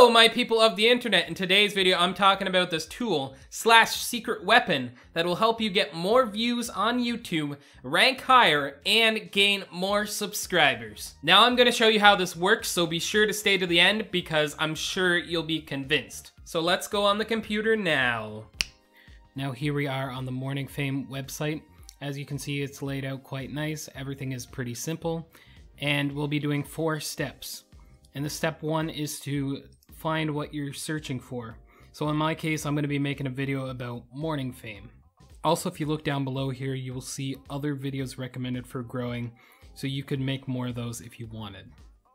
Hello, my people of the internet. In today's video, I'm talking about this tool / secret weapon that will help you get more views on YouTube, rank higher, and gain more subscribers. Now I'm going to show you how this works, so be sure to stay to the end because I'm sure you'll be convinced. So let's go on the computer now. Now here we are on the Morning Fame website. As you can see, it's laid out quite nice. Everything is pretty simple, and we'll be doing 4 steps. And the step 1 is to find what you're searching for. So in my case, I'm going to be making a video about Morning Fame. Also, if you look down below here, you will see other videos recommended for growing, so you could make more of those if you wanted.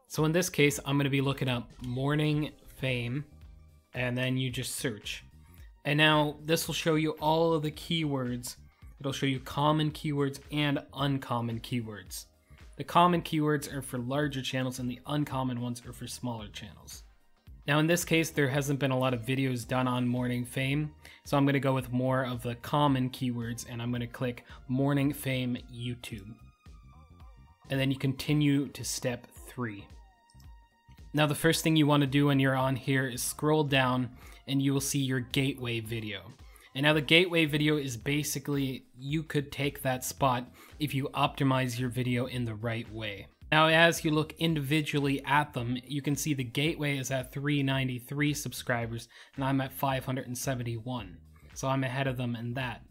So in this case, I'm going to be looking up Morning Fame, and then you just search. And now this will show you all of the keywords. It'll show you common keywords and uncommon keywords. The common keywords are for larger channels and the uncommon ones are for smaller channels. Now in this case, there hasn't been a lot of videos done on Morning Fame, so I'm going to go with more of the common keywords and I'm going to click Morning Fame YouTube. And then you continue to step 3. Now the first thing you want to do when you're on here is scroll down and you will see your gateway video. And now the gateway video is basically, you could take that spot if you optimize your video in the right way. Now as you look individually at them, you can see the gateway is at 393 subscribers and I'm at 571. So I'm ahead of them in that.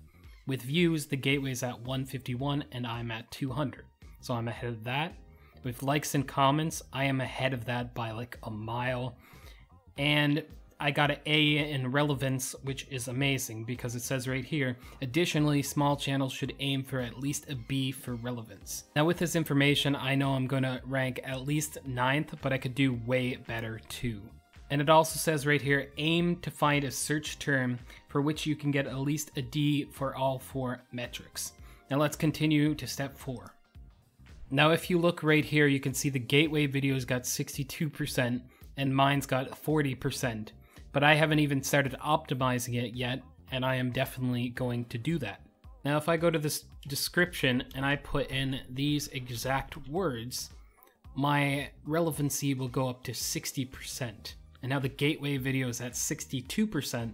With views, the gateway is at 151 and I'm at 200. So I'm ahead of that. With likes and comments, I am ahead of that by like a mile. And I got an A in relevance, which is amazing because it says right here, additionally, small channels should aim for at least a B for relevance. Now with this information, I know I'm going to rank at least 9th, but I could do way better too. And it also says right here, aim to find a search term for which you can get at least a D for all 4 metrics. Now let's continue to step 4. Now if you look right here, you can see the gateway videos got 62% and mine's got 40%. But I haven't even started optimizing it yet, and I am definitely going to do that. Now if I go to this description and I put in these exact words, my relevancy will go up to 60%. And now the gateway video is at 62%,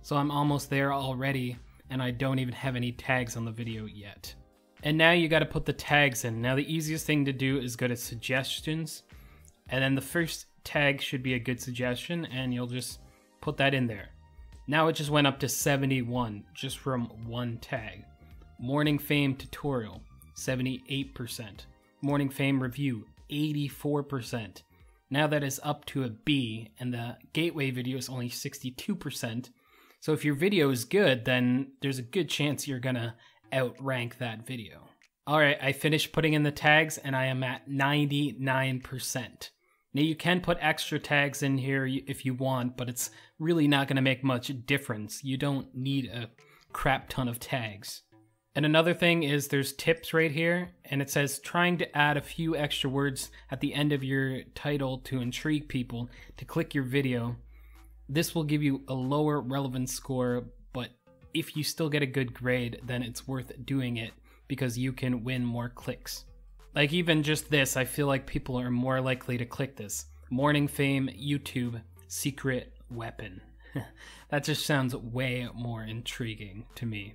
so I'm almost there already, and I don't even have any tags on the video yet. And now you gotta put the tags in. Now the easiest thing to do is go to suggestions, and then the first tag should be a good suggestion, and you'll just put that in there. Now it just went up to 71 just from one tag. Morning Fame tutorial, 78%. Morning Fame review, 84%. Now that is up to a B, and the gateway video is only 62%. So if your video is good, then there's a good chance you're gonna outrank that video. Alright, I finished putting in the tags and I am at 99%. Now you can put extra tags in here if you want, but it's really not going to make much difference. You don't need a crap ton of tags. And another thing is there's tips right here, and it says trying to add a few extra words at the end of your title to intrigue people to click your video. This will give you a lower relevance score, but if you still get a good grade, then it's worth doing it because you can win more clicks. Like even just this, I feel like people are more likely to click this. Morning Fame YouTube secret weapon. That just sounds way more intriguing to me.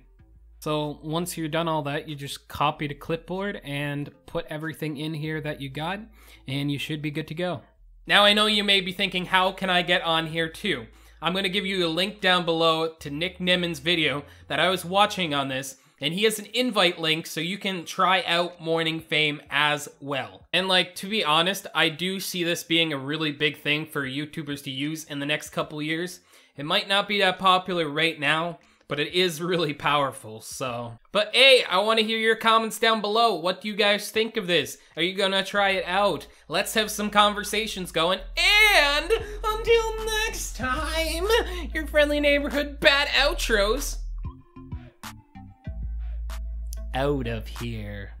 So once you're done all that, you just copy to clipboard and put everything in here that you got, and you should be good to go. Now I know you may be thinking, how can I get on here too? I'm going to give you a link down below to Nick Nimon's video that I was watching on this, and he has an invite link so you can try out Morning Fame as well. And like, to be honest, I do see this being a really big thing for YouTubers to use in the next couple years. It might not be that popular right now, but it is really powerful, so. But hey, I want to hear your comments down below. What do you guys think of this? Are you gonna try it out? Let's have some conversations going. And until next time, your friendly neighborhood bad outros. Out of here.